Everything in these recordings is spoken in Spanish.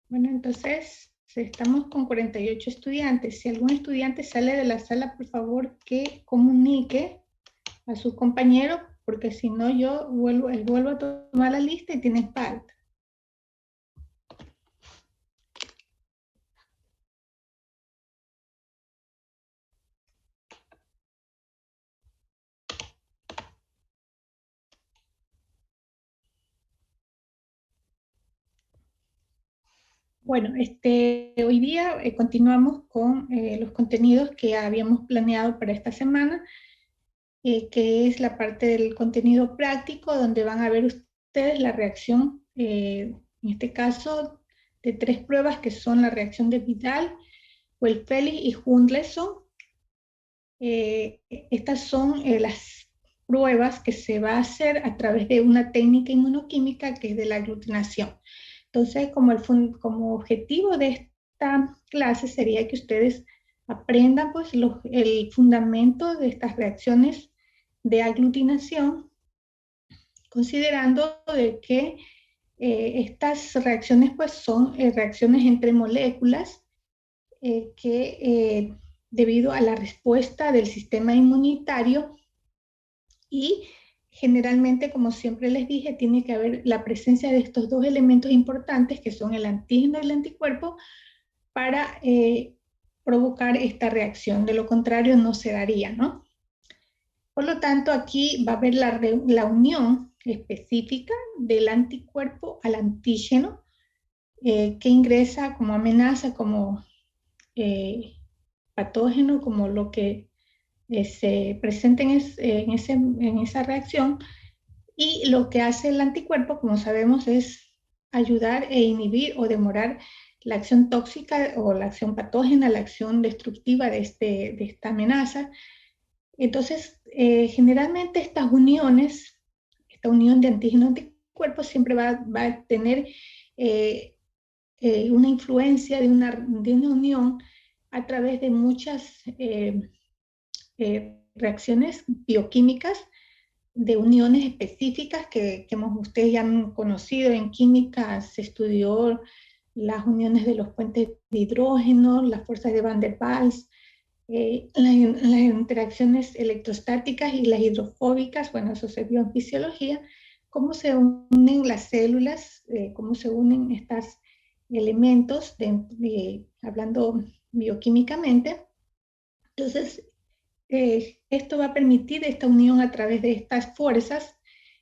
Bueno, entonces estamos con 48 estudiantes. Si algún estudiante sale de la sala, por favor que comunique a sus compañeros, porque si no yo vuelvo a tomar la lista y tienen falta. Bueno, hoy día continuamos con los contenidos que habíamos planeado para esta semana, que es la parte del contenido práctico, donde van a ver ustedes la reacción, en este caso, de 3 pruebas que son la reacción de Vidal, Welfeli y Hundleson. Estas son las pruebas que se va a hacer a través de una técnica inmunoquímica que es de la aglutinación. Entonces, como objetivo de esta clase sería que ustedes aprendan pues, el fundamento de estas reacciones de aglutinación, considerando de que estas reacciones pues, son reacciones entre moléculas que debido a la respuesta del sistema inmunitario y generalmente, como siempre les dije, tiene que haber la presencia de estos dos elementos importantes que son el antígeno y el anticuerpo para provocar esta reacción. De lo contrario, no se daría, ¿no? Por lo tanto, aquí va a haber la unión específica del anticuerpo al antígeno que ingresa como amenaza, como patógeno, como lo que se presenta en esa reacción. Y lo que hace el anticuerpo, como sabemos, es ayudar e inhibir o demorar la acción tóxica o la acción patógena, la acción destructiva de esta amenaza. Entonces, generalmente estas uniones, esta unión de antígeno-anticuerpo siempre va a tener eh, una influencia de una unión a través de muchas reacciones bioquímicas de uniones específicas que ustedes ya han conocido. En química se estudió las uniones de los puentes de hidrógeno, las fuerzas de Van der Waals, las interacciones electrostáticas y las hidrofóbicas. Bueno, eso se vio en fisiología, cómo se unen las células, cómo se unen estos elementos, hablando bioquímicamente. Entonces, esto va a permitir esta unión a través de estas fuerzas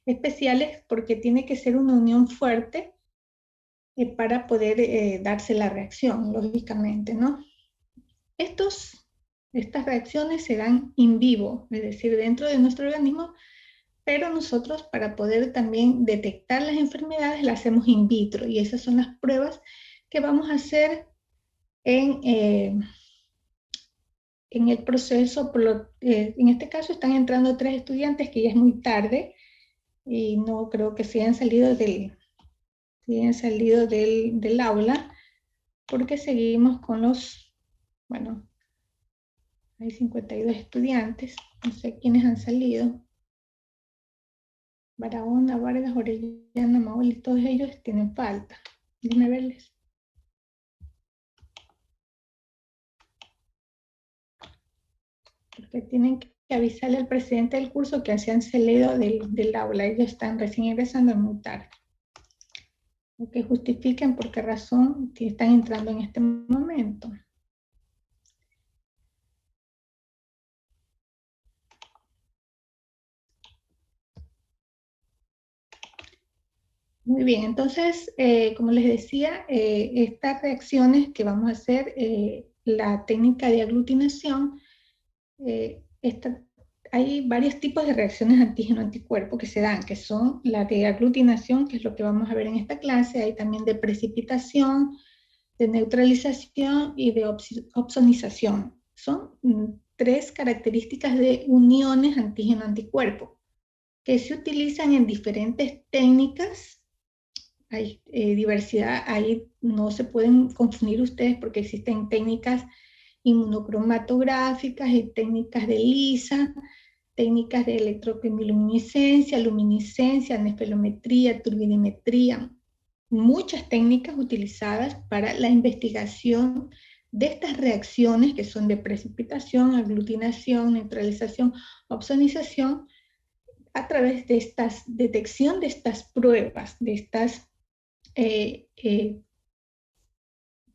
especiales, porque tiene que ser una unión fuerte para poder darse la reacción, lógicamente, ¿no? Estas reacciones se dan in vivo, es decir, dentro de nuestro organismo, pero nosotros para poder también detectar las enfermedades las hacemos in vitro, y esas son las pruebas que vamos a hacer en el proceso. En este caso están entrando 3 estudiantes que ya es muy tarde y no creo que se hayan salido del aula, porque seguimos con bueno, hay 52 estudiantes, no sé quiénes han salido. Barahona, Vargas, Orellana, Mauli, todos ellos tienen falta. Déjenme verles. Porque tienen que avisarle al presidente del curso que se han salido del aula. Ellos están recién ingresando muy tarde. O que justifiquen por qué razón están entrando en este momento. Muy bien, entonces, como les decía, estas reacciones que vamos a hacer, la técnica de aglutinación, eh, esta, hay varios tipos de reacciones antígeno-anticuerpo que se dan, que son la de aglutinación, que es lo que vamos a ver en esta clase. Hay también de precipitación, de neutralización y de opsonización. Son 3 características de uniones antígeno-anticuerpo que se utilizan en diferentes técnicas. Hay diversidad, ahí no se pueden confundir ustedes porque existen técnicas inmunocromatográficas y técnicas de ELISA, técnicas de electroquimiluminiscencia, luminiscencia, nefelometría, turbidimetría. muchas técnicas utilizadas para la investigación de estas reacciones que son de precipitación, aglutinación, neutralización, opsonización, a través de esta detección de estas pruebas, de estas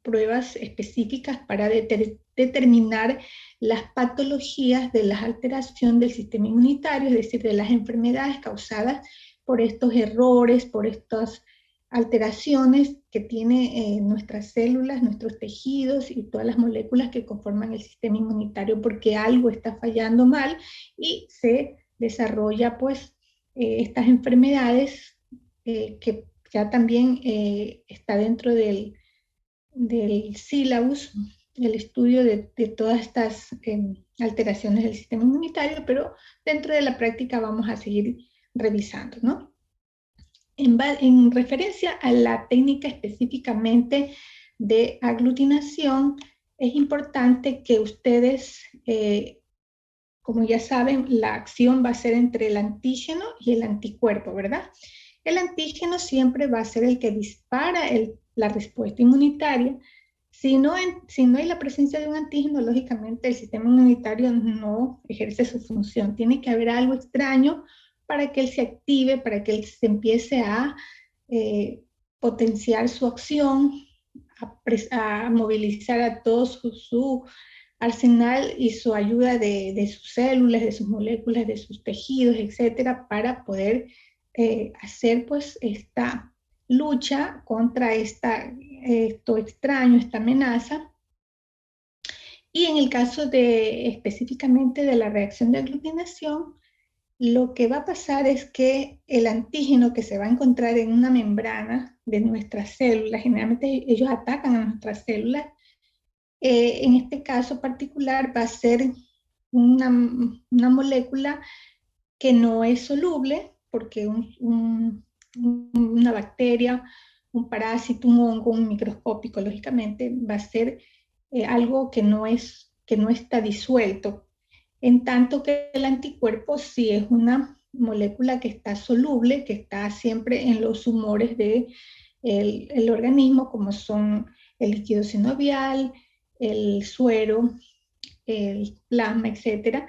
pruebas específicas para determinar las patologías de la alteración del sistema inmunitario, es decir, de las enfermedades causadas por estos errores, por estas alteraciones que tienen nuestras células, nuestros tejidos y todas las moléculas que conforman el sistema inmunitario, porque algo está fallando mal y se desarrolla pues estas enfermedades que ya también está dentro del sílabus, el estudio de todas estas alteraciones del sistema inmunitario, pero dentro de la práctica vamos a seguir revisando, ¿no? En referencia a la técnica específicamente de aglutinación, es importante que ustedes, como ya saben, la acción va a ser entre el antígeno y el anticuerpo, ¿verdad? El antígeno siempre va a ser el que dispara la respuesta inmunitaria. Si no hay la presencia de un antígeno, lógicamente el sistema inmunitario no ejerce su función. Tiene que haber algo extraño para que él se active, para que él se empiece a potenciar su acción, a movilizar a todo su arsenal y su ayuda de sus células, de sus moléculas, de sus tejidos, etcétera, para poder hacer pues esta lucha contra esto extraño, esta amenaza. Y en el caso específicamente de la reacción de aglutinación, lo que va a pasar es que el antígeno que se va a encontrar en una membrana de nuestras células, generalmente ellos atacan a nuestras células, en este caso particular va a ser una molécula que no es soluble, porque una bacteria, un parásito, un hongo, un microscópico, lógicamente, va a ser algo que no está disuelto. En tanto que el anticuerpo sí es una molécula que está soluble, que está siempre en los humores del organismo, como son el líquido sinovial, el suero, el plasma, etcétera.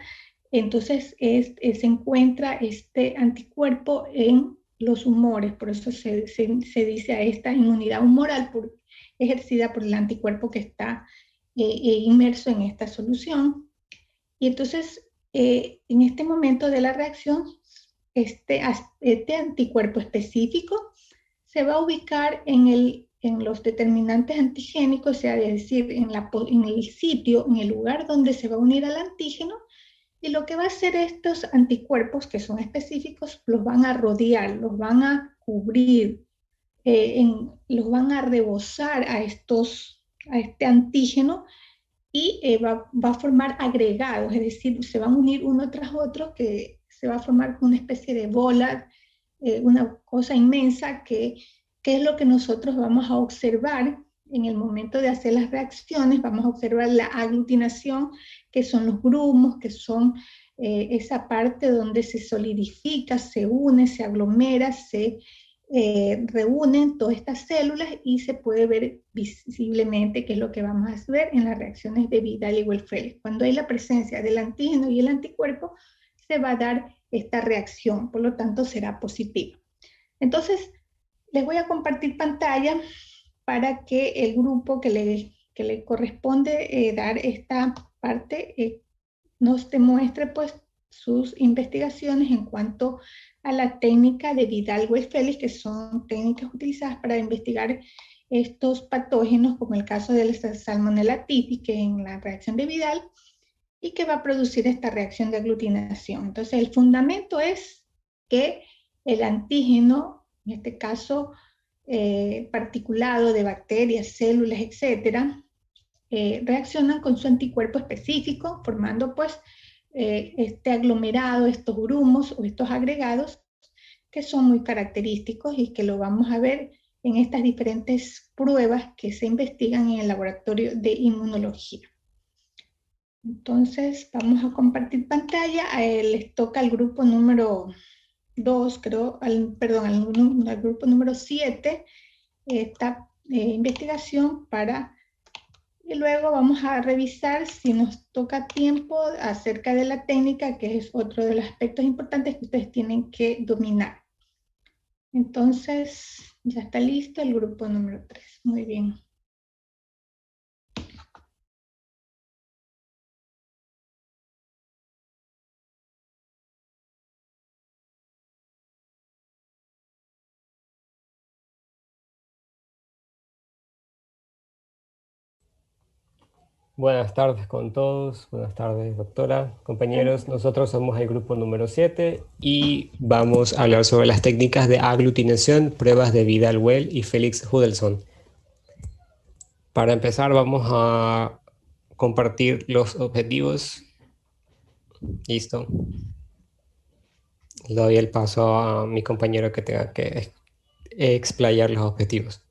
Entonces se encuentra este anticuerpo en los humores, por eso se dice a esta inmunidad humoral ejercida por el anticuerpo que está inmerso en esta solución. Y entonces, en este momento de la reacción, este anticuerpo específico se va a ubicar en los determinantes antigénicos, o sea, es decir, en el sitio, en el lugar donde se va a unir al antígeno, y lo que va a hacer estos anticuerpos, que son específicos, los van a rodear, los van a cubrir, los van a rebosar a este antígeno y va a formar agregados, es decir, se van a unir uno tras otro, que se va a formar una especie de bola, una cosa inmensa que es lo que nosotros vamos a observar en el momento de hacer las reacciones. Vamos a observar la aglutinación, que son los grumos, que son esa parte donde se solidifica, se une, se aglomera, se reúnen todas estas células y se puede ver visiblemente qué es lo que vamos a ver en las reacciones de Vidal y Welfel. Cuando hay la presencia del antígeno y el anticuerpo, se va a dar esta reacción, por lo tanto será positiva. Entonces, les voy a compartir pantalla para que el grupo que le corresponde dar esta parte nos demuestre pues sus investigaciones en cuanto a la técnica de Vidal-Welfel, que son técnicas utilizadas para investigar estos patógenos, como el caso de la Salmonella typhi, en la reacción de Vidal, y que va a producir esta reacción de aglutinación. Entonces, el fundamento es que el antígeno, en este caso particulado de bacterias, células, etcétera, reaccionan con su anticuerpo específico, formando pues este aglomerado, estos grumos o estos agregados que son muy característicos y que lo vamos a ver en estas diferentes pruebas que se investigan en el laboratorio de inmunología. Entonces vamos a compartir pantalla. Les toca al grupo número 2, creo, al grupo número 7, esta investigación y luego vamos a revisar si nos toca tiempo acerca de la técnica, que es otro de los aspectos importantes que ustedes tienen que dominar. Entonces, ya está listo el grupo número 3. Muy bien. Buenas tardes con todos, buenas tardes doctora, compañeros. Nosotros somos el grupo número 7 y vamos a hablar sobre las técnicas de aglutinación, pruebas de Vidal-Well y Félix Huddleston. Para empezar vamos a compartir los objetivos. Listo. Le doy el paso a mi compañero que tenga que explayar los objetivos.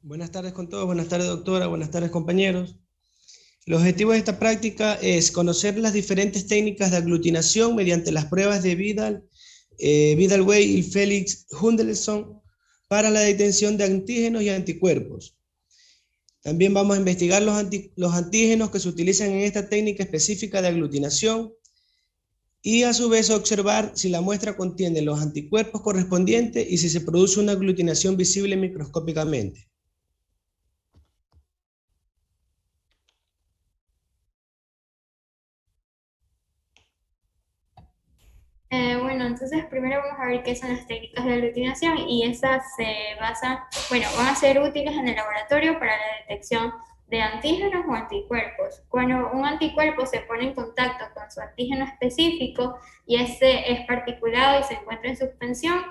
Buenas tardes con todos, buenas tardes doctora, buenas tardes compañeros. El objetivo de esta práctica es conocer las diferentes técnicas de aglutinación mediante las pruebas de Vidal-Well y Félix Huddleston para la detección de antígenos y anticuerpos. También vamos a investigar los antígenos que se utilizan en esta técnica específica de aglutinación y a su vez observar si la muestra contiene los anticuerpos correspondientes y si se produce una aglutinación visible microscópicamente. Bueno, entonces primero vamos a ver qué son las técnicas de aglutinación y esas se basan, bueno, van a ser útiles en el laboratorio para la detección de antígenos o anticuerpos. Cuando un anticuerpo se pone en contacto con su antígeno específico y este es particulado y se encuentra en suspensión,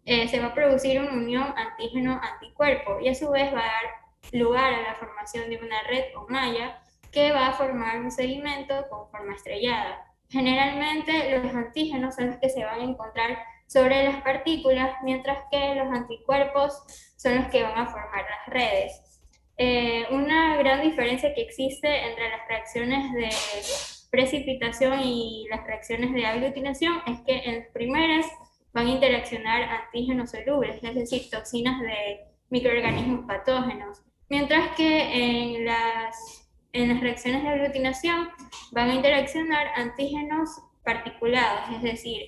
se va a producir una unión antígeno-anticuerpo y a su vez va a dar lugar a la formación de una red o malla que va a formar un segmento con forma estrellada. Generalmente los antígenos son los que se van a encontrar sobre las partículas, mientras que los anticuerpos son los que van a formar las redes. Una gran diferencia que existe entre las reacciones de precipitación y las reacciones de aglutinación es que en las primeras van a interaccionar antígenos solubles, es decir, toxinas de microorganismos patógenos, mientras que en las reacciones de aglutinación van a interaccionar antígenos particulados, es decir,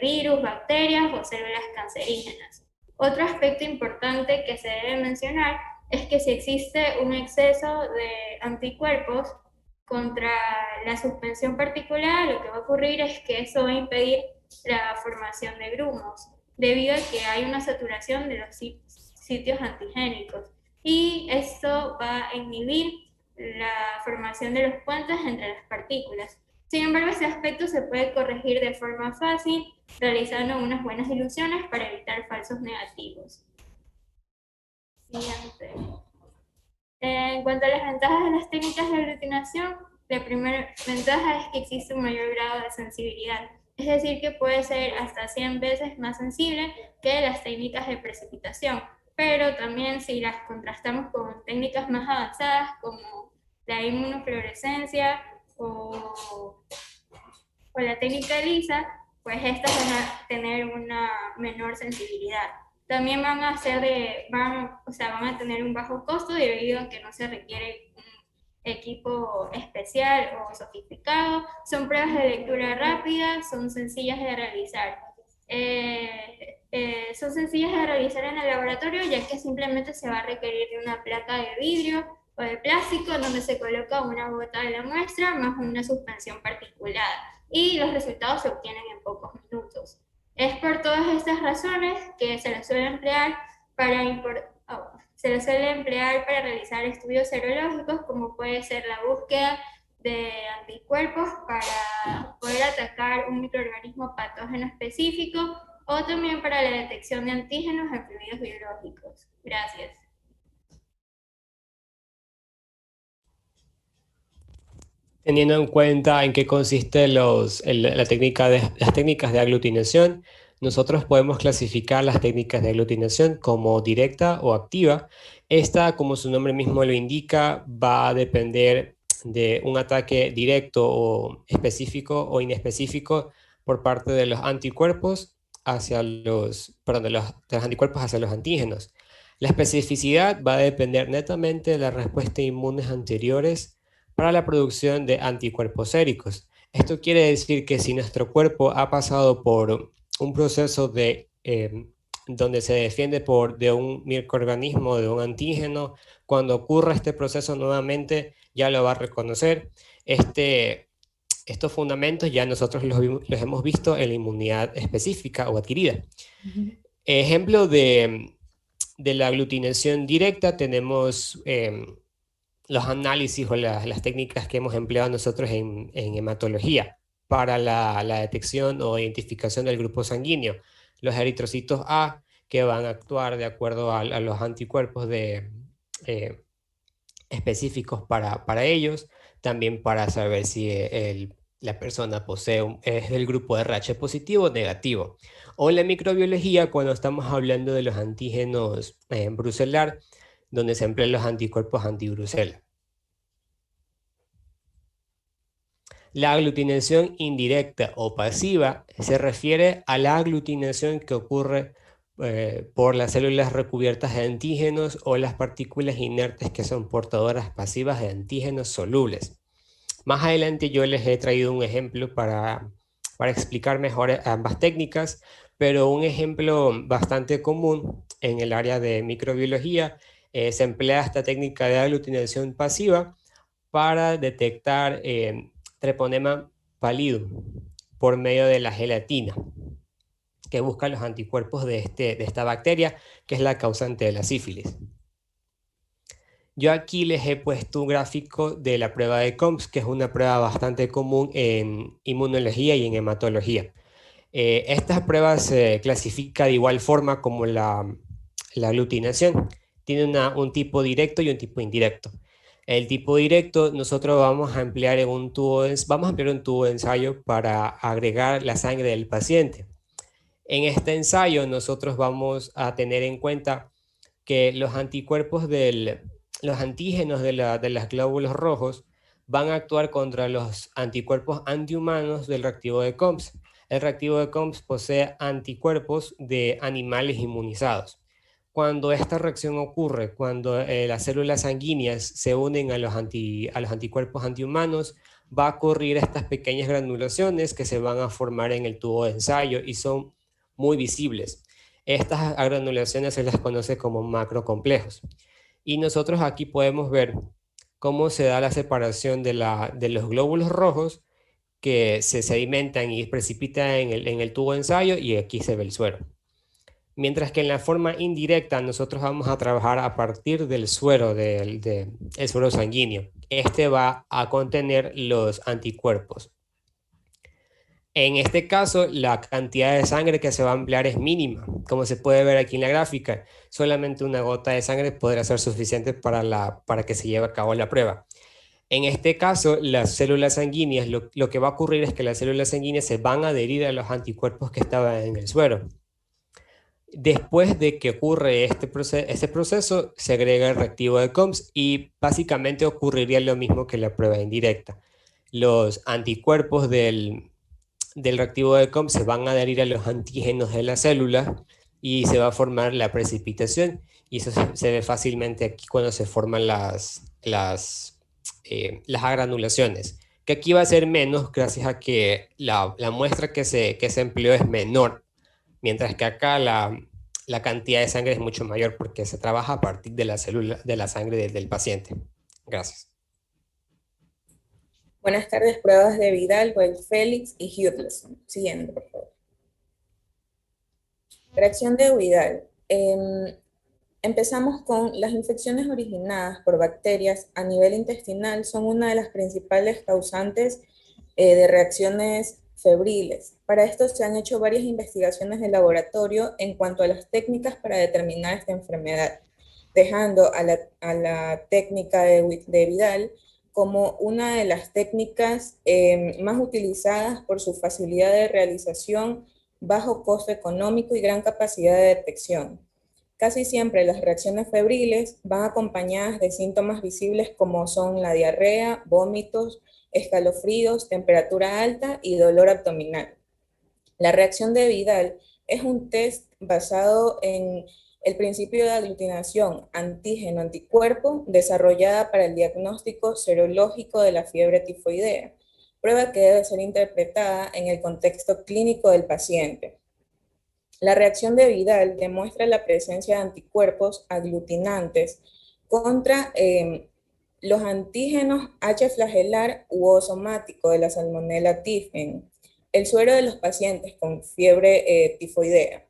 virus, bacterias o células cancerígenas. Otro aspecto importante que se debe mencionar es que si existe un exceso de anticuerpos contra la suspensión particular, lo que va a ocurrir es que eso va a impedir la formación de grumos, debido a que hay una saturación de los sitios antigénicos, y esto va a inhibir la formación de los puentes entre las partículas. Sin embargo, este aspecto se puede corregir de forma fácil realizando unas buenas diluciones para evitar falsos negativos. Siguiente. En cuanto a las ventajas de las técnicas de aglutinación, la primera ventaja es que existe un mayor grado de sensibilidad, es decir, que puede ser hasta 100 veces más sensible que las técnicas de precipitación, pero también si las contrastamos con técnicas más avanzadas como la inmunofluorescencia o la técnica lisa, pues estas van a tener una menor sensibilidad. También van a tener un bajo costo debido a que no se requiere un equipo especial o sofisticado. Son pruebas de lectura rápida, son sencillas de realizar. Son sencillas de realizar en el laboratorio, ya que simplemente se va a requerir de una placa de vidrio o de plástico donde se coloca una gota de la muestra más una suspensión particulada, y los resultados se obtienen en pocos minutos. Es por todas estas razones que se les suele emplear para realizar estudios serológicos, como puede ser la búsqueda de anticuerpos para poder atacar un microorganismo patógeno específico, o también para la detección de antígenos en fluidos biológicos. Gracias. Teniendo en cuenta en qué consiste las técnicas de aglutinación, nosotros podemos clasificar las técnicas de aglutinación como directa o activa. Esta, como su nombre mismo lo indica, va a depender de un ataque directo o específico o inespecífico por parte de los anticuerpos hacia de los anticuerpos hacia los antígenos. La especificidad va a depender netamente de la respuesta inmunes anteriores para la producción de anticuerpos séricos. Esto quiere decir que si nuestro cuerpo ha pasado por un proceso donde se defiende de un microorganismo, de un antígeno, cuando ocurra este proceso nuevamente ya lo va a reconocer. Estos fundamentos ya nosotros los hemos visto en la inmunidad específica o adquirida. Ejemplo de la aglutinación directa tenemos los análisis o las técnicas que hemos empleado nosotros en hematología para la detección o identificación del grupo sanguíneo. Los eritrocitos A, que van a actuar de acuerdo a los anticuerpos específicos para ellos, también para saber si la persona es del grupo RH positivo o negativo. O en la microbiología, cuando estamos hablando de los antígenos brucelar, donde se emplean los anticuerpos anti-brucela. La aglutinación indirecta o pasiva se refiere a la aglutinación que ocurre por las células recubiertas de antígenos o las partículas inertes que son portadoras pasivas de antígenos solubles. Más adelante yo les he traído un ejemplo para explicar mejor ambas técnicas, pero un ejemplo bastante común en el área de microbiología se emplea esta técnica de aglutinación pasiva para detectar Treponema pallidum por medio de la gelatina, que busca los anticuerpos de esta bacteria, que es la causante de la sífilis. Yo aquí les he puesto un gráfico de la prueba de COMS, que es una prueba bastante común en inmunología y en hematología. Esta prueba se clasifica de igual forma como la aglutinación. Tiene un tipo directo y un tipo indirecto. El tipo directo nosotros vamos a emplear un tubo de ensayo para agregar la sangre del paciente. En este ensayo nosotros vamos a tener en cuenta que los anticuerpos los antígenos de los glóbulos rojos van a actuar contra los anticuerpos antihumanos del reactivo de COMS. El reactivo de COMS posee anticuerpos de animales inmunizados. Cuando esta reacción ocurre, cuando las células sanguíneas se unen a los anticuerpos antihumanos, va a ocurrir estas pequeñas granulaciones que se van a formar en el tubo de ensayo y son muy visibles. Estas granulaciones se las conoce como macrocomplejos. Y nosotros aquí podemos ver cómo se da la separación de los glóbulos rojos que se sedimentan y precipitan en el tubo de ensayo, y aquí se ve el suero. Mientras que en la forma indirecta nosotros vamos a trabajar a partir del suero, el suero sanguíneo. Este va a contener los anticuerpos. En este caso, la cantidad de sangre que se va a emplear es mínima. Como se puede ver aquí en la gráfica, solamente una gota de sangre podrá ser suficiente para que se lleve a cabo la prueba. En este caso, las células sanguíneas, lo que va a ocurrir es que las células sanguíneas se van a adherir a los anticuerpos que estaban en el suero. Después de que ocurre este proceso, se agrega el reactivo de COMS y básicamente ocurriría lo mismo que la prueba indirecta. Los anticuerpos del reactivo de COMS se van a adherir a los antígenos de la célula y se va a formar la precipitación, y eso se ve fácilmente aquí cuando se forman las agranulaciones, que aquí va a ser menos gracias a que la muestra que se empleó es menor, mientras que acá la cantidad de sangre es mucho mayor porque se trabaja a partir de la sangre del paciente. Gracias. Buenas tardes, pruebas de Vidal, Weil-Felix y Hudson. Siguiente, por favor. Reacción de Vidal. Empezamos con las infecciones originadas por bacterias a nivel intestinal son una de las principales causantes de reacciones febriles. Para esto se han hecho varias investigaciones de laboratorio en cuanto a las técnicas para determinar esta enfermedad, dejando a la técnica de Vidal como una de las técnicas más utilizadas por su facilidad de realización, bajo costo económico y gran capacidad de detección. Casi siempre las reacciones febriles van acompañadas de síntomas visibles como son la diarrea, vómitos, escalofríos, temperatura alta y dolor abdominal. La reacción de Vidal Es un test basado en el principio de aglutinación antígeno-anticuerpo desarrollada para el diagnóstico serológico de la fiebre tifoidea, prueba que debe ser interpretada en el contexto clínico del paciente. La reacción de Vidal demuestra la presencia de anticuerpos aglutinantes contra los antígenos H flagelar u O somático de la Salmonella typhi, el suero de los pacientes con fiebre tifoidea.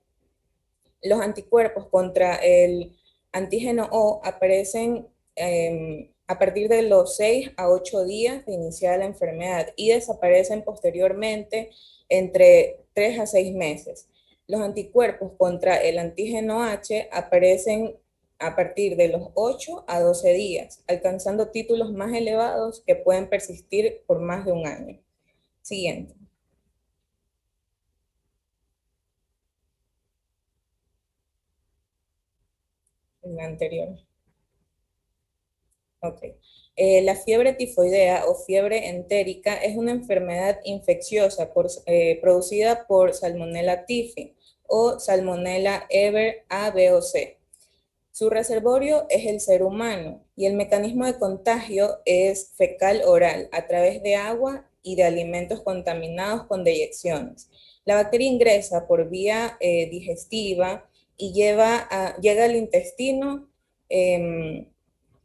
Los anticuerpos contra el antígeno O aparecen a partir de los 6 a 8 días de iniciada la enfermedad y desaparecen posteriormente entre 3 a 6 meses. Los anticuerpos contra el antígeno H aparecen a partir de los 8 a 12 días, alcanzando títulos más elevados que pueden persistir por más de un año. Siguiente. La anterior. Ok. La fiebre tifoidea o fiebre entérica es una enfermedad infecciosa producida por Salmonella typhi o Salmonella Ever A, B o C. Su reservorio es el ser humano y el mecanismo de contagio es fecal-oral a través de agua y de alimentos contaminados con deyecciones. La bacteria ingresa por vía digestiva y llega al intestino,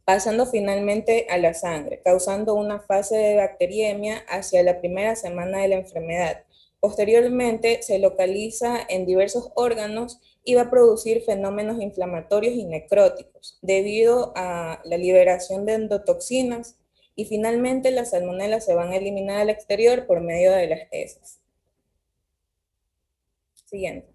pasando finalmente a la sangre, causando una fase de bacteriemia hacia la primera semana de la enfermedad. Posteriormente se localiza en diversos órganos y va a producir fenómenos inflamatorios y necróticos debido a la liberación de endotoxinas y finalmente las salmonelas se van a eliminar al exterior por medio de las heces. Siguiente.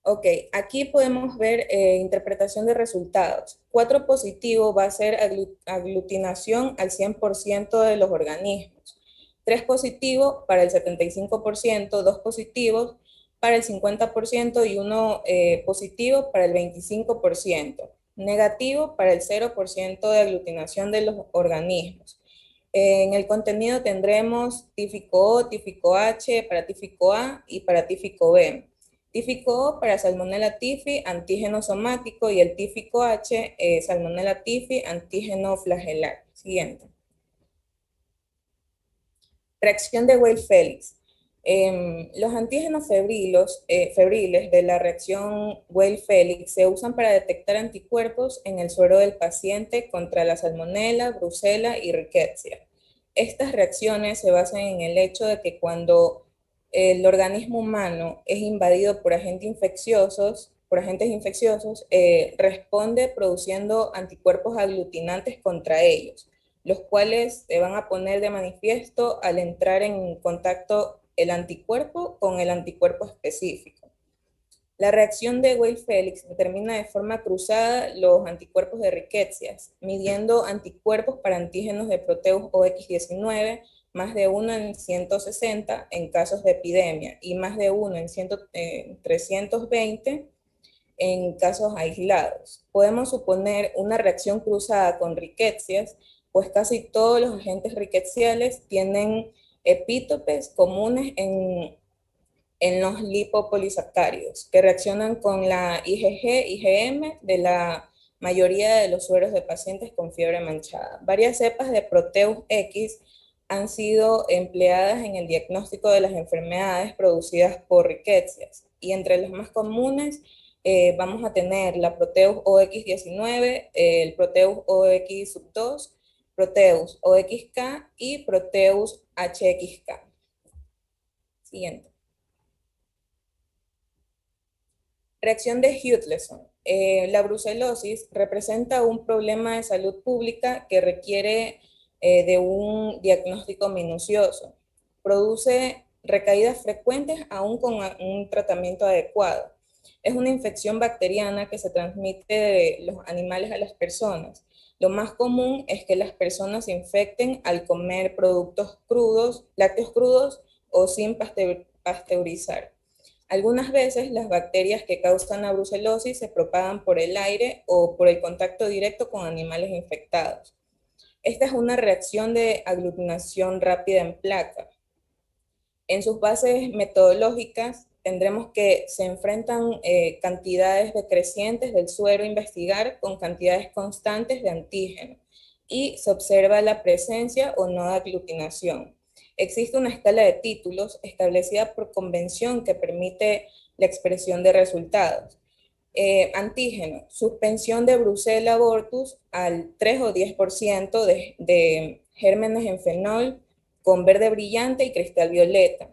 Ok, aquí podemos ver interpretación de resultados. 4 positivo va a ser aglutinación al 100% de los organismos. 3 positivo para el 75%, 2 positivos para el 50% y 1 positivo para el 25%. Negativo para el 0% de aglutinación de los organismos. En el contenido tendremos tífico O, tífico H, para tífico A y para tífico B. Tífico O para Salmonella typhi, antígeno somático, y el tífico H, Salmonella typhi, antígeno flagelar. Siguiente. Reacción de Weil-Felix. Los antígenos febriles de la reacción Weil-Felix se usan para detectar anticuerpos en el suero del paciente contra la Salmonella, Brucella y Rickettsia. Estas reacciones se basan en el hecho de que cuando el organismo humano es invadido por agentes infecciosos, responde produciendo anticuerpos aglutinantes contra ellos, los cuales se van a poner de manifiesto al entrar en contacto el anticuerpo con el anticuerpo específico. La reacción de Weil-Felix determina de forma cruzada los anticuerpos de Rickettsia, midiendo anticuerpos para antígenos de Proteus OX19, más de 1 en 160 en casos de epidemia y más de 1 en 320 en casos aislados. Podemos suponer una reacción cruzada con Rickettsia, pues casi todos los agentes rickettsiales tienen epítopes comunes en los lipopolisacáridos, que reaccionan con la IgG, IgM de la mayoría de los sueros de pacientes con fiebre manchada. Varias cepas de Proteus X han sido empleadas en el diagnóstico de las enfermedades producidas por Rickettsia, y entre las más comunes vamos a tener la Proteus OX19, el Proteus OX2, Proteus OXK y Proteus HXK. Siguiente. Reacción de Hutleson. La brucelosis representa un problema de salud pública que requiere de un diagnóstico minucioso. Produce recaídas frecuentes aún con un tratamiento adecuado. Es una infección bacteriana que se transmite de los animales a las personas. Lo más común es que las personas se infecten al comer productos crudos, lácteos crudos o sin pasteurizar. Algunas veces las bacterias que causan la brucelosis se propagan por el aire o por el contacto directo con animales infectados. Esta es una reacción de aglutinación rápida en placa. En sus bases metodológicas tendremos que se enfrentan cantidades decrecientes del suero a investigar con cantidades constantes de antígeno y se observa la presencia o no de aglutinación. Existe una escala de títulos establecida por convención que permite la expresión de resultados. Antígeno, suspensión de Brucella abortus al 3 o 10% de gérmenes en fenol con verde brillante y cristal violeta.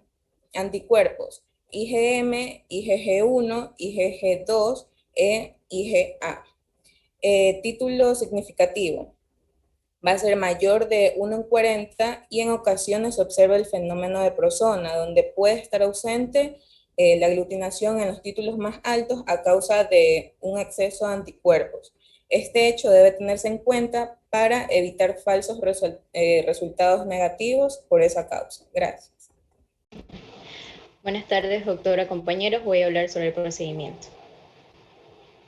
Anticuerpos, IgM, IgG1, IgG2 e IgA. Título significativo. Va a ser mayor de 1 en 40 y en ocasiones se observa el fenómeno de prosona, donde puede estar ausente la aglutinación en los títulos más altos a causa de un exceso de anticuerpos. Este hecho debe tenerse en cuenta para evitar falsos resultados negativos por esa causa. Gracias. Buenas tardes, doctora, compañeros. Voy a hablar sobre el procedimiento.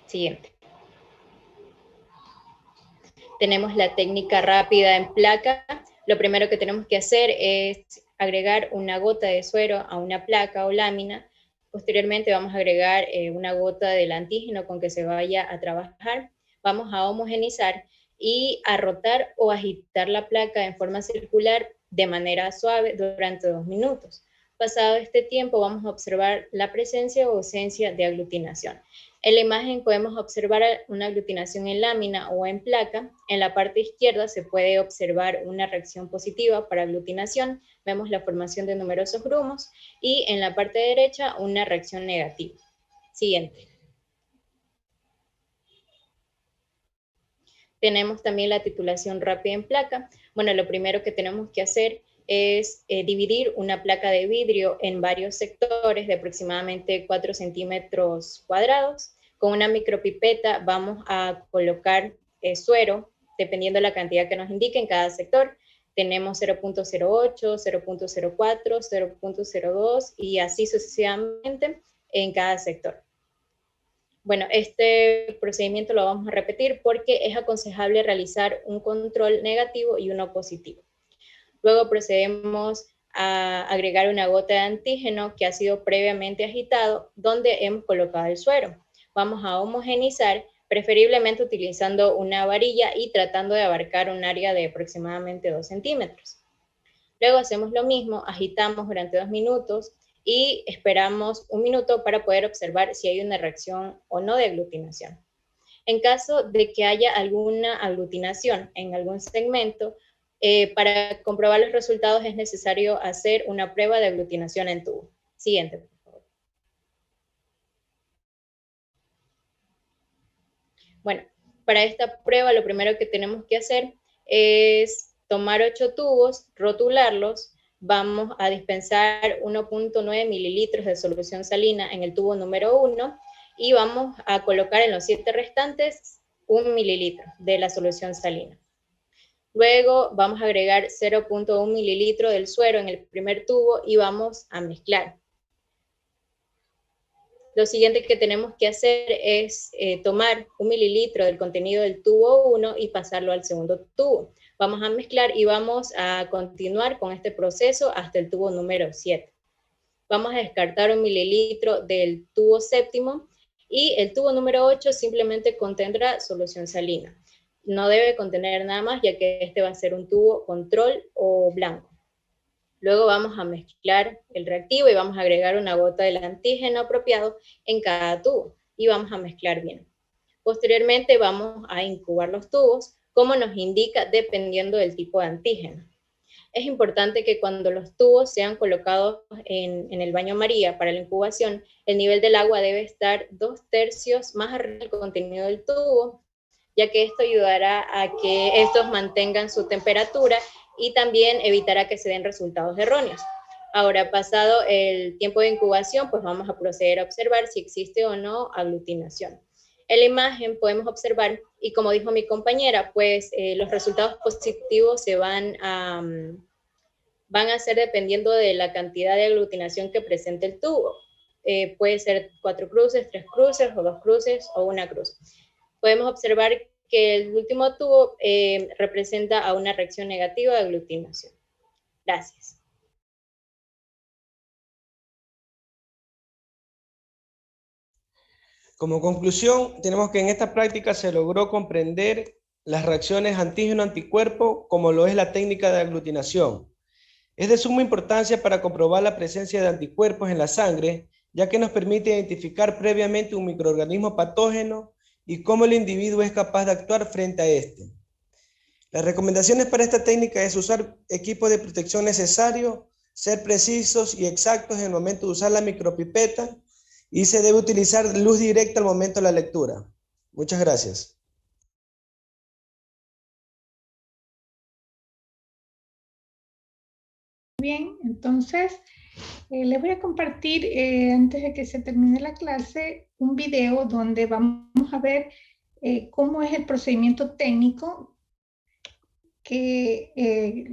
Siguiente. Tenemos la técnica rápida en placa. Lo primero que tenemos que hacer es agregar una gota de suero a una placa o lámina. Posteriormente vamos a agregar una gota del antígeno con que se vaya a trabajar. Vamos a homogenizar y a rotar o agitar la placa en forma circular de manera suave durante 2 minutos. Pasado este tiempo vamos a observar la presencia o ausencia de aglutinación. En la imagen podemos observar una aglutinación en lámina o en placa. En la parte izquierda se puede observar una reacción positiva para aglutinación. Vemos la formación de numerosos grumos y en la parte derecha una reacción negativa. Siguiente. Tenemos también la titulación rápida en placa. Bueno, lo primero que tenemos que hacer es dividir una placa de vidrio en varios sectores de aproximadamente 4 centímetros cuadrados. Con una micropipeta vamos a colocar suero, dependiendo de la cantidad que nos indique en cada sector. Tenemos 0.08, 0.04, 0.02 y así sucesivamente en cada sector. Bueno, este procedimiento lo vamos a repetir porque es aconsejable realizar un control negativo y uno positivo. Luego procedemos a agregar una gota de antígeno que ha sido previamente agitado, donde hemos colocado el suero. Vamos a homogenizar, preferiblemente utilizando una varilla y tratando de abarcar un área de aproximadamente 2 centímetros. Luego hacemos lo mismo, agitamos durante 2 minutos y esperamos 1 minuto para poder observar si hay una reacción o no de aglutinación. En caso de que haya alguna aglutinación en algún segmento, para comprobar los resultados es necesario hacer una prueba de aglutinación en tubo. Siguiente, por favor. Bueno, para esta prueba lo primero que tenemos que hacer es tomar 8 tubos, rotularlos, vamos a dispensar 1.9 mililitros de solución salina en el tubo número 1 y vamos a colocar en los 7 restantes 1 mililitro de la solución salina. Luego vamos a agregar 0.1 mililitro del suero en el primer tubo y vamos a mezclar. Lo siguiente que tenemos que hacer es tomar 1 mililitro del contenido del tubo 1 y pasarlo al segundo tubo. Vamos a mezclar y vamos a continuar con este proceso hasta el tubo número 7. Vamos a descartar 1 mililitro del tubo séptimo y el tubo número 8 simplemente contendrá solución salina. No debe contener nada más, ya que este va a ser un tubo control o blanco. Luego vamos a mezclar el reactivo y vamos a agregar una gota del antígeno apropiado en cada tubo y vamos a mezclar bien. Posteriormente vamos a incubar los tubos, como nos indica dependiendo del tipo de antígeno. Es importante que cuando los tubos sean colocados en el baño María para la incubación, el nivel del agua debe estar 2/3 más arriba del contenido del tubo, ya que esto ayudará a que estos mantengan su temperatura y también evitará que se den resultados erróneos. Ahora, pasado el tiempo de incubación, pues vamos a proceder a observar si existe o no aglutinación. En la imagen podemos observar, y como dijo mi compañera, pues los resultados positivos se van a ser dependiendo de la cantidad de aglutinación que presente el tubo. Puede ser 4 cruces, 3 cruces, o 2 cruces, o 1 cruz. Podemos observar que el último tubo representa a una reacción negativa de aglutinación. Gracias. Como conclusión, tenemos que en esta práctica se logró comprender las reacciones antígeno-anticuerpo como lo es la técnica de aglutinación. Es de suma importancia para comprobar la presencia de anticuerpos en la sangre, ya que nos permite identificar previamente un microorganismo patógeno y cómo el individuo es capaz de actuar frente a este. Las recomendaciones para esta técnica es usar equipos de protección necesario, ser precisos y exactos en el momento de usar la micropipeta y se debe utilizar luz directa al momento de la lectura. Muchas gracias. Bien, entonces les voy a compartir antes de que se termine la clase un video donde vamos a ver cómo es el procedimiento técnico que es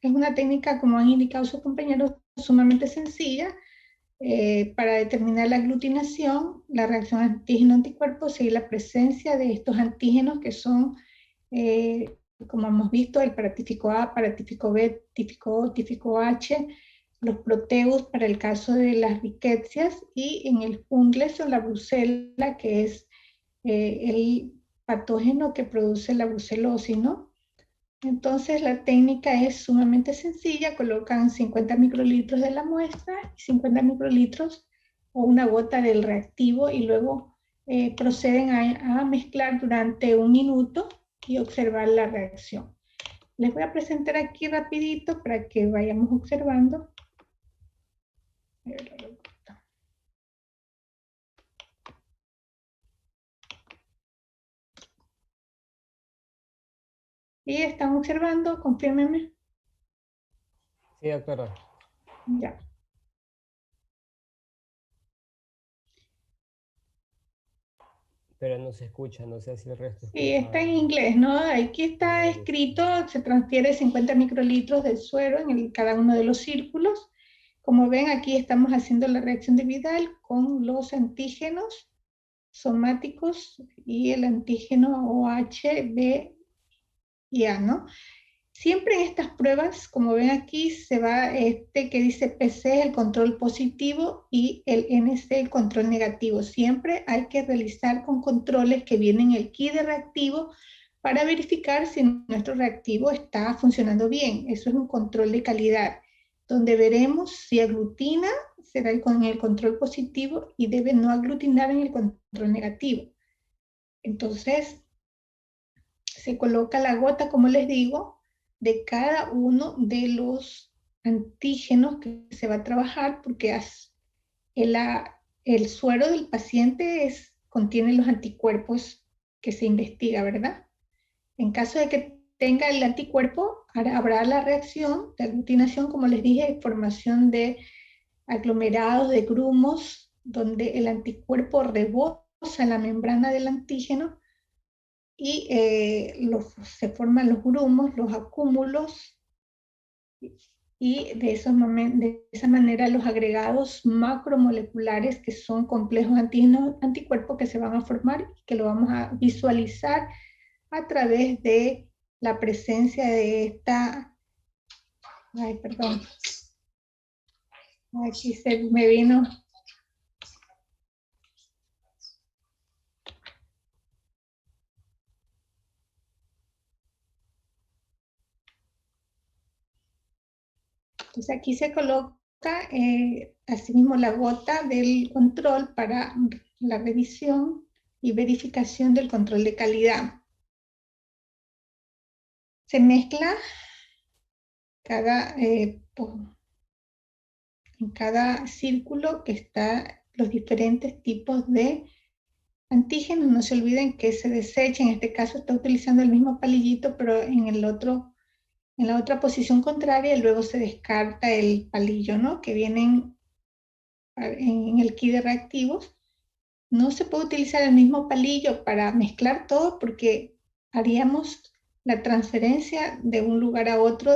una técnica, como han indicado sus compañeros, sumamente sencilla para determinar la aglutinación, la reacción antígeno-anticuerpos y la presencia de estos antígenos que son, como hemos visto, el paratífico A, paratífico B, típico O, típico H, los proteus para el caso de las riquecias y en el fungles o la brucela, que es el patógeno que produce la brucelosis, ¿no? Entonces la técnica es sumamente sencilla, colocan 50 microlitros de la muestra y 50 microlitros o una gota del reactivo y luego proceden a mezclar durante 1 minuto y observar la reacción. Les voy a presentar aquí rapidito para que vayamos observando. Y están observando, confírmenme. Sí, doctora. Ya. Pero no se escucha, no sé si el resto Sí, está en escucha. inglés, ¿no? Aquí está escrito, se transfiere 50 microlitros del suero en cada uno de los círculos. Como ven, aquí estamos haciendo la reacción de Vidal con los antígenos somáticos y el antígeno OH, B y A, ¿no? Siempre en estas pruebas, como ven aquí, se va que dice PC, el control positivo, y el NC, el control negativo. Siempre hay que realizar con controles que vienen el kit de reactivo para verificar si nuestro reactivo está funcionando bien. Eso es un control de calidad, donde veremos si aglutina, será con el control positivo, y debe no aglutinar en el control negativo. Entonces, se coloca la gota, como les digo, de cada uno de los antígenos que se va a trabajar, porque el suero del paciente contiene los anticuerpos que se investiga, ¿verdad? En caso de que tenga el anticuerpo, habrá la reacción de aglutinación, como les dije, formación de aglomerados de grumos, donde el anticuerpo rebosa la membrana del antígeno y se forman los grumos, los acúmulos, y de esa manera los agregados macromoleculares, que son complejos anticuerpos que se van a formar y que lo vamos a visualizar a través de la presencia de esta, perdón, aquí se me vino. Entonces aquí se coloca asimismo la gota del control para la revisión y verificación del control de calidad. Se mezcla en cada círculo que está los diferentes tipos de antígenos. No se olviden que se desecha, en este caso está utilizando el mismo palillito, pero en la otra posición contraria, y luego se descarta el palillo, ¿no? Que vienen en el kit de reactivos. No se puede utilizar el mismo palillo para mezclar todo porque haríamos la transferencia de un lugar a otro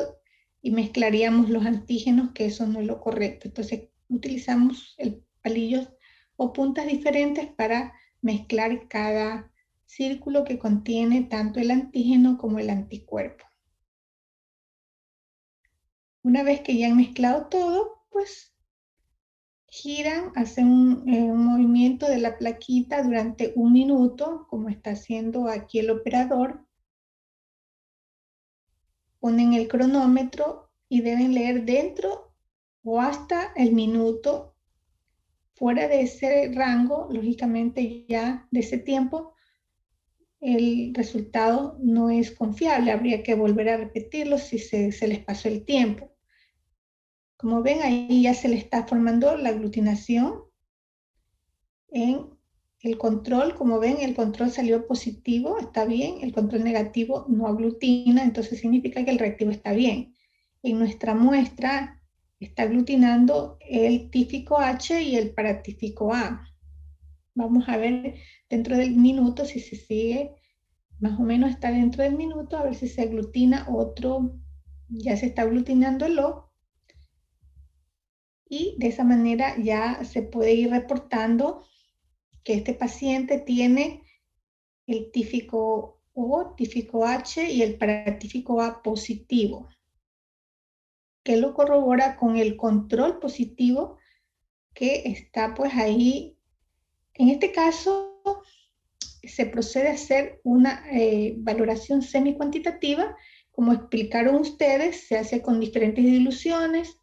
y mezclaríamos los antígenos, que eso no es lo correcto. Entonces utilizamos el palillo o puntas diferentes para mezclar cada círculo que contiene tanto el antígeno como el anticuerpo. Una vez que ya han mezclado todo, pues giran, hacen un movimiento de la plaquita durante 1 minuto, como está haciendo aquí el operador. Ponen el cronómetro y deben leer dentro o hasta el minuto. Fuera de ese rango, lógicamente ya de ese tiempo, el resultado no es confiable. Habría que volver a repetirlo si se les pasó el tiempo. Como ven, ahí ya se le está formando la aglutinación. En el control, como ven, el control salió positivo, está bien. El control negativo no aglutina, entonces significa que el reactivo está bien. En nuestra muestra está aglutinando el tífico H y el paratífico A. Vamos a ver dentro del minuto si se sigue, más o menos está dentro del minuto, a ver si se aglutina otro, ya se está aglutinando el O. Y de esa manera ya se puede ir reportando que este paciente tiene el tífico O, tífico H y el paratífico A positivo, que lo corrobora con el control positivo que está pues ahí. En este caso se procede a hacer una valoración semi-cuantitativa, como explicaron ustedes, se hace con diferentes diluciones,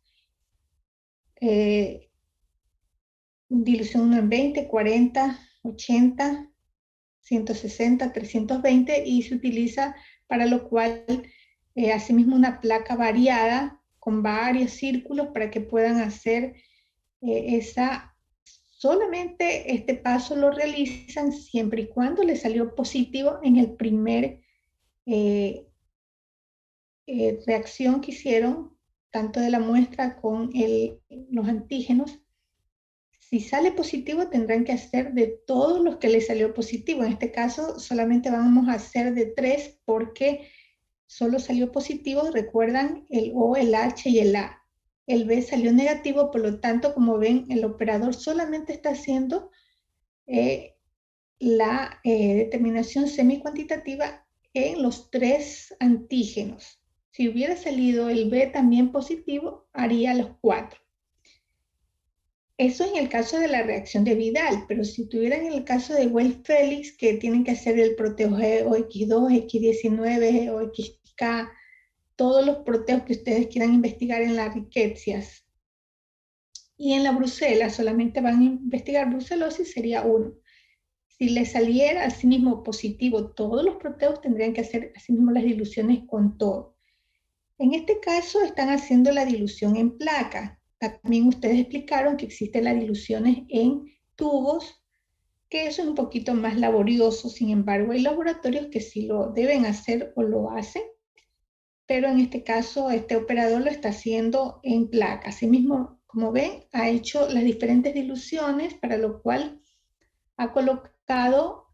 dilución 1 en 20, 40, 80, 160, 320, y se utiliza para lo cual asimismo una placa variada con varios círculos para que puedan hacer solamente este paso lo realizan siempre y cuando le salió positivo en el primer reacción que hicieron, tanto de la muestra con los antígenos. Si sale positivo, tendrán que hacer de todos los que les salió positivo. En este caso, solamente vamos a hacer de 3 porque solo salió positivo, recuerdan, el O, el H y el A. El B salió negativo, por lo tanto, como ven, el operador solamente está haciendo la determinación semi-cuantitativa en los 3 antígenos. Si hubiera salido el B también positivo, haría los 4. Eso en el caso de la reacción de Vidal, pero si tuvieran el caso de Well-Felix, que tienen que hacer el proteo G, OX2, X19, OXK, todos los proteos que ustedes quieran investigar en las riquecias. Y en la brucela solamente van a investigar brucelosis, sería 1. Si les saliera asimismo positivo todos los proteos, tendrían que hacer asimismo las diluciones con todo. En este caso están haciendo la dilución en placa. También ustedes explicaron que existen las diluciones en tubos, que eso es un poquito más laborioso. Sin embargo, hay laboratorios que sí lo deben hacer o lo hacen, pero en este caso este operador lo está haciendo en placa. Asimismo, como ven, ha hecho las diferentes diluciones, para lo cual ha colocado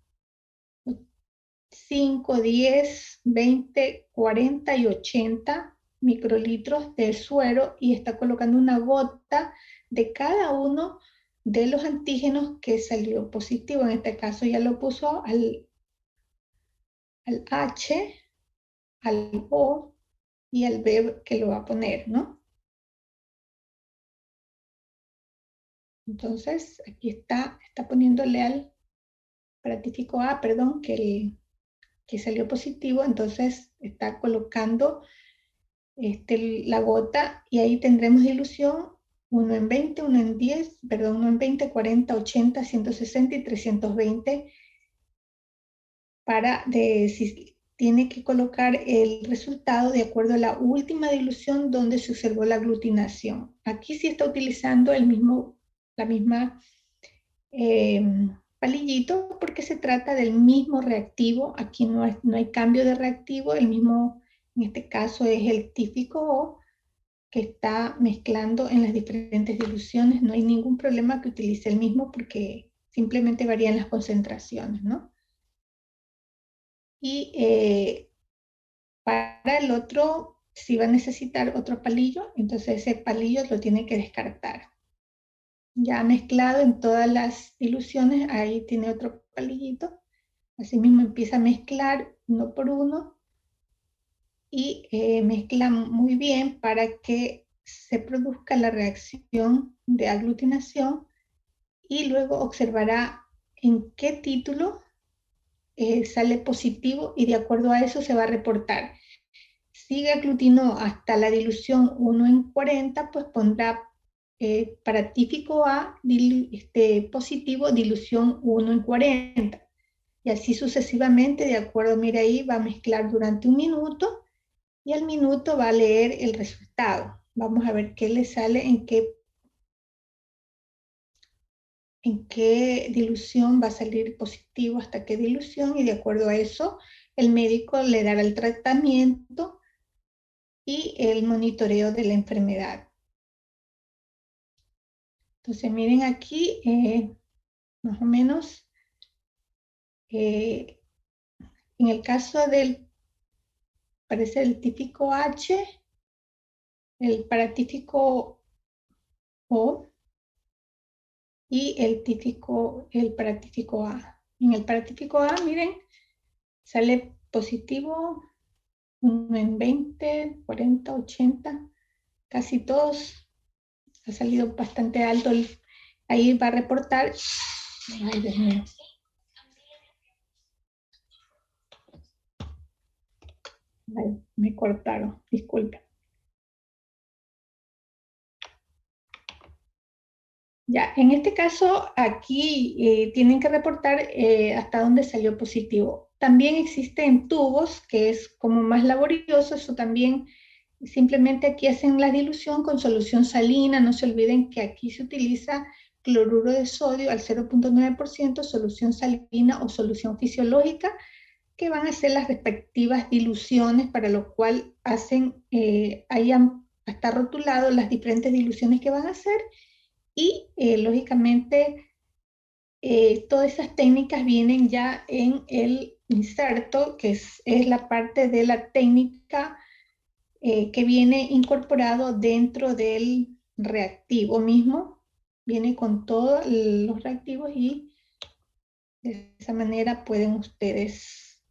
5, 10, 20, 40 y 80 microlitros de suero y está colocando una gota de cada uno de los antígenos que salió positivo. En este caso ya lo puso al H, al O y al B que lo va a poner, ¿no? Entonces aquí está poniéndole al paratífico A, perdón, que salió positivo, entonces está colocando la gota y ahí tendremos dilución 1 en 20, 1 en 10, perdón, 1 en 20, 40, 80, 160 y 320 si tiene que colocar el resultado de acuerdo a la última dilución donde se observó la aglutinación. Aquí sí está utilizando la misma palillito porque se trata del mismo reactivo. Aquí no hay cambio de reactivo, el mismo, en este caso es el típico O que está mezclando en las diferentes diluciones. No hay ningún problema que utilice el mismo porque simplemente varían las concentraciones, ¿no? Y para el otro, si va a necesitar otro palillo, entonces ese palillo lo tiene que descartar. Ya mezclado en todas las diluciones, ahí tiene otro palillito. Asimismo empieza a mezclar uno por uno y mezcla muy bien para que se produzca la reacción de aglutinación y luego observará en qué título sale positivo y de acuerdo a eso se va a reportar. Si aglutinó hasta la dilución 1 en 40, pues pondrá para típico A positivo dilución 1 en 40. Y así sucesivamente, de acuerdo, mira ahí, va a mezclar durante 1 minuto y al minuto va a leer el resultado. Vamos a ver qué le sale, en qué dilución va a salir positivo, hasta qué dilución, y de acuerdo a eso, el médico le dará el tratamiento y el monitoreo de la enfermedad. Entonces miren aquí, más o menos, en el caso del, parece el típico H, el paratípico O y el paratípico A. En el paratípico A, miren, sale positivo 1 en 20, 40, 80, casi todos. Ha salido bastante alto. Ahí va a reportar. Ay, Dios mío. Ay, me cortaron, disculpen. Ya, en este caso, aquí tienen que reportar hasta dónde salió positivo. También existen tubos, que es como más laborioso, eso también, simplemente aquí hacen la dilución con solución salina. No se olviden que aquí se utiliza cloruro de sodio al 0.9%, solución salina o solución fisiológica, que van a hacer las respectivas diluciones, para lo cual hacen, hayan hasta rotulado las diferentes diluciones que van a hacer. Y lógicamente todas esas técnicas vienen ya en el inserto, que es la parte de la técnica que viene incorporado dentro del reactivo mismo. Viene con todos los reactivos y de esa manera pueden ustedes...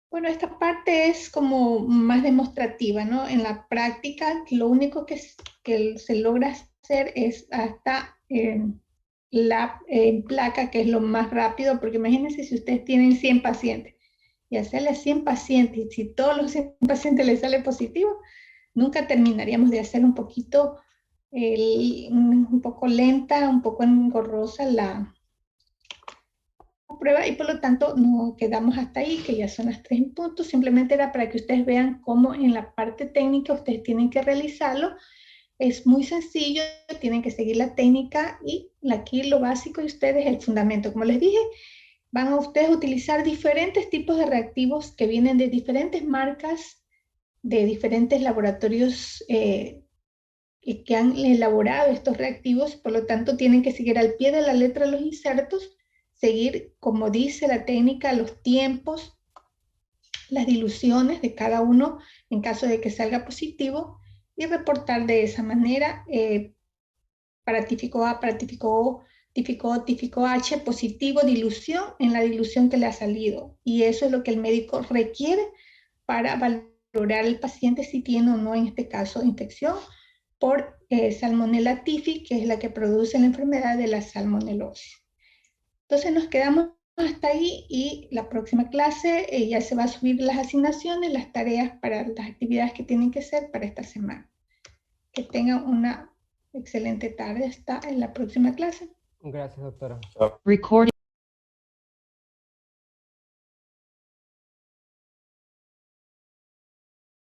Bueno, esta parte es como más demostrativa, ¿no? En la práctica, lo único que se logra hacer es hasta la placa, que es lo más rápido, porque imagínense si ustedes tienen 100 pacientes, y hacerle a 100 pacientes, y si todos los 100 pacientes les sale positivo, nunca terminaríamos de hacer un poco lenta, un poco engorrosa la prueba, y por lo tanto nos quedamos hasta ahí, que ya son las 3 puntos. Simplemente era para que ustedes vean cómo en la parte técnica ustedes tienen que realizarlo. Es muy sencillo, tienen que seguir la técnica, y aquí lo básico de ustedes es el fundamento. Como les dije, van a ustedes utilizar diferentes tipos de reactivos que vienen de diferentes marcas, de diferentes laboratorios que han elaborado estos reactivos. Por lo tanto, tienen que seguir al pie de la letra los insertos, seguir, como dice la técnica, los tiempos, las diluciones de cada uno en caso de que salga positivo, y reportar de esa manera para típico A, para típico O, típico H, positivo, dilución en la dilución que le ha salido. Y eso es lo que el médico requiere para valorar al paciente si tiene o no, en este caso, infección por Salmonella typhi, que es la que produce la enfermedad de la salmonelosis. Entonces nos quedamos hasta ahí, y la próxima clase ya se va a subir las asignaciones, las tareas para las actividades que tienen que hacer para esta semana. Que tengan una excelente tarde. Hasta en la próxima clase. Gracias, doctora. Recording.